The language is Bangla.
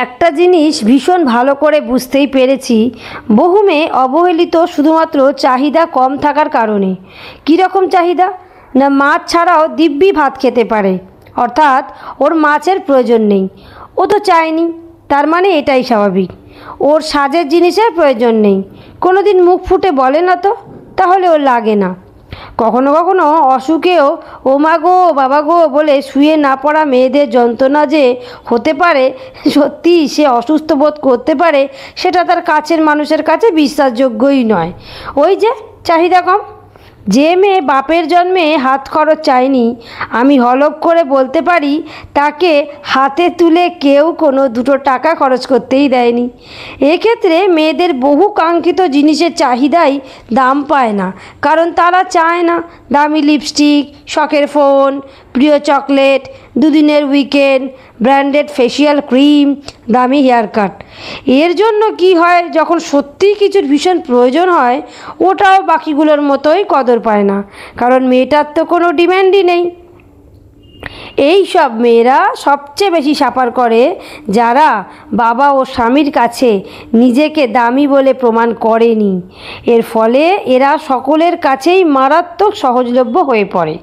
একটা জিনিস ভীষণ ভালো করে বুঝতেই পেরেছি, বহু মেয়ে অবহেলিত শুধুমাত্র চাহিদা কম থাকার কারণে। কীরকম চাহিদা? না, মাছ ছাড়াও দিব্যি ভাত খেতে পারে, অর্থাৎ ওর মাছের প্রয়োজন নেই। ও তো চায়নি, তার মানে এটাই স্বাভাবিক। ওর সাজের জিনিসের প্রয়োজন নেই, কোনো দিন মুখ ফুটে বলে না তো, তাহলে ওর লাগে না। কখনো কখনো অসুখেও ও মা গো বাবা গো বলে শুয়ে না পড়া মেয়েদের যন্ত্রণা যে হতে পারে, সত্যি সে অসুস্থ বোধ করতে পারে, সেটা তার কাছের মানুষের কাছে বিশ্বাসযোগ্যই নয়। ওই যে চাহিদা কম। যে মেয়ে বাপের জন্মে হাত খরচ চায়নি, আমি হলফ করে বলতে পারি তাকে হাতে তুলে কেউ কোনো দুটো টাকা খরচ করতেই দেয়নি। এক্ষেত্রে মেয়েদের বহু কাঙ্ক্ষিত জিনিসের চাহিদাই দাম পায় না, কারণ তারা চায় না দামি লিপস্টিক, শখের ফোন, প্রিয় চকলেট, দুদিনের উইকেন্ড, ব্র্যান্ডেড ফেসিয়াল ক্রিম, দামি হেয়ার কাট। এর জন্য কি হয়, যখন সত্যিই কিছুর ভীষণ প্রয়োজন হয়, ওটাও বাকিগুলোর মতোই কদর পায় না, কারণ মেয়েটার তো কোনো ডিম্যান্ডই নেই। এই সব মেয়েরা সবচেয়ে বেশি সাফার করে যারা বাবা ও স্বামীর কাছে নিজেকে দামি বলে প্রমাণ করেনি। এর ফলে এরা সকলের কাছেই মারাত্মক সহজলভ্য হয়ে পড়ে।